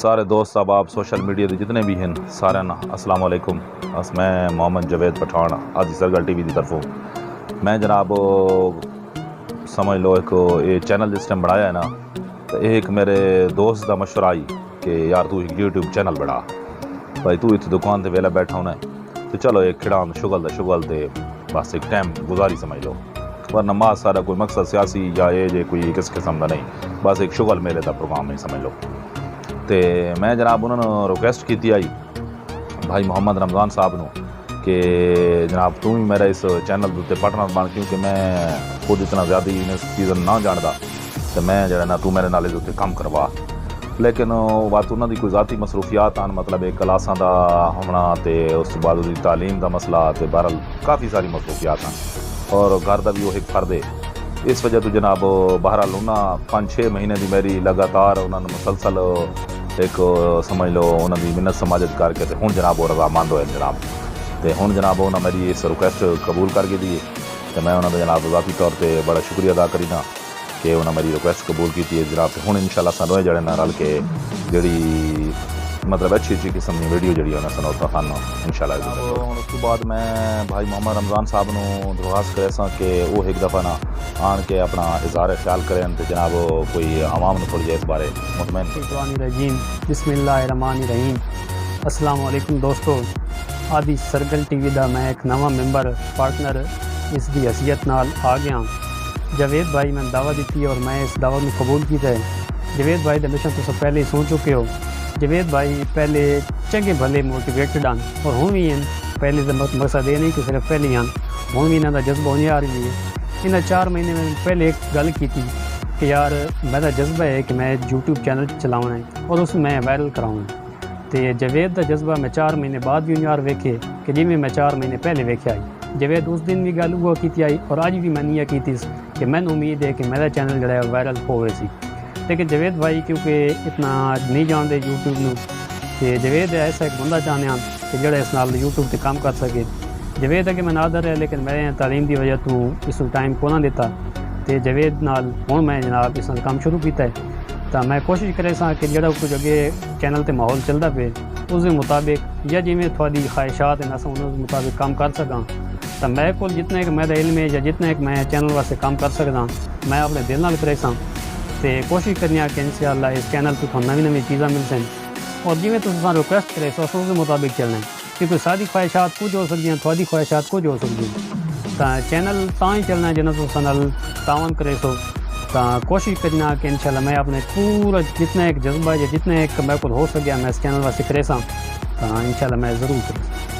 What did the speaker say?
सारे दोस्त अब सोशल मीडिया के जितने भी हैं सारे अस्सलाम वालेकुम। मैं मोहम्मद जावेद पठान आदि सरगल टीवी की तरफों मैं जनाब समझ लो एक ये चैनल जिस टाइम बनाया है ना, तो एक मेरे दोस्त का मशवरा आई कि यार तू एक यूट्यूब चैनल बना भाई, तू इतनी दुकान से वेला बैठा होना है तो चलो एक खिड़ा शुगल दे बस एक टाइम गुजारी समझ लो, वरना मां सारा कोई मकसद सियासी या ये जे कोई किस किस्म का नहीं, बस एक शुगल मेले का प्रोग्राम है समझ लो। तो मैं जनाब उन्होंने रिक्वेस्ट की आई भाई मोहम्मद रमज़ान साहब न कि जनाब तू भी मेरा इस चैनल उत्ते पार्टनर बन, क्योंकि मैं खुद इतना ज़्यादा इन चीज़ों ना जानता, तो मैं जरा ना तू मेरे नाल उत्ते काम करवा। लेकिन बात उन्होंने कोई ज़ाती मसरूफियात आन, मतलब एक क्लासा का होना तो उस बाद उसकी तालीम का मसला, तो बहरहाल काफ़ी सारी मसरूफियात हैं और घर का भी वो एक फर्द है। इस वजह तो जनाब बहरहाल उन्हें 5-6 महीने की मेरी लगातार उन्होंने मुसलसल एक समझ लो उन्होंने मिन्नत समाजत करके तो हूँ जनाब वो रजामंद होए जनाब, तो हूँ जनाब उन्होंने मेरी इस रिक्वेस्ट कबूल करके दी, तो मैं उन्होंने जनाब ज़ाती तौर पर बड़ा शुक्रिया अदा करीना कि उन्होंने मेरी रिक्वेस्ट कबूल की है जनाब। तो हूँ इंशाल्लाह सानू जड़े ना रल के जी मतलब अच्छी किस्म की वीडियो जी उन्हें सुनाता सानू इंशाल्लाह। उस बाद मैं भाई मोहम्मद रमज़ान साहब को दरख्वास्त करे कि वो एक दफ़ा ना आन के अपना इज़हार ख्याल करें, तो जनाब कोई आवाम ने थोड़ी इस बारे मुतमईन। बिस्मिल्लाहिर्रहमानिर्रहीम। अस्सलाम वालेकुम दोस्तों, आदि सर्कल टीवी का मैं एक नवा मैंबर पार्टनर इसकी हैसियत नाल आ गया। जावेद भाई मैं दावत दी और मैं इस दावत में कबूल किया है। जावेद भाई हमेशा तो पहले ही सुन चुके हो। जावेद भाई पहले चंगे भले मोटिवेटेड हैं और हूँ भी हैं, पहले तो मकसद ये नहीं कि सिर्फ पहले ही हूँ भी इन्हों का जज्बा होने आ रही है। इन 4 महीने में पहले एक गल की थी कि यार मेरा जज्बा है कि मैं यूट्यूब चैनल चलाना है और उसमें मैं वायरल कराऊँ। तो जावेद का जज्बा मैं 4 महीने बाद भी यार वेखे कि जिमें मैं 4 महीने पहले वेखे आई। जावेद उस दिन भी गल हुआ की आई और अज भी मैंने यह की थी कि मैंने उम्मीद है कि मेरा चैनल जो है वायरल होवे सी। लेकिन जावेद भाई क्योंकि इतना नहीं जानते यूट्यूब में, तो जावेद ऐसा एक बंदा चाहते हैं कि जोड़ा इस नाल यूट्यूब पर काम कर सके। जावेद है कि मैं नादर है, लेकिन मैं तालीम की वजह तो इस टाइम को ना देता, तो जावेद नाल हूँ मैं जनाब इस काम शुरू किया है। तो मैं कोशिश करे कि जोड़ा कुछ अगे चैनल पर माहौल चलता पे उस मुताबिक या जिमें थोड़ी ख्वाहिशात हैं उस मुताबिक काम कर सका। तो मैं को जितना एक मेरा इल्म है या जितना एक मैं चैनल वास्ते काम कर सकता मैं अपने दिल नाल करे तो कोशिश करनी कि इंशाअल्लाह इस चैनल पर थोड़ी नवी नवी चीज़ा मिल सन और जिमें तुम रिक्वेस्ट करे उस मुताबिक चलना है, क्योंकि सारी ख्वाहिशात कुछ हो सकती हैं, थोड़ी ख्वाहिशात कुछ हो सकती हैं। तो चैनल तो ही चलना है जिन्हें तुम नाल तावन करे सो। तो कोशिश करना कि इंशाअल्लाह मैं अपने पूरा जितना एक जज्बा या जितना एक मेरे को हो सके मैं इस चैनल वास्ते करे तो इंशाअल्लाह मैं ज़रूर करूँ।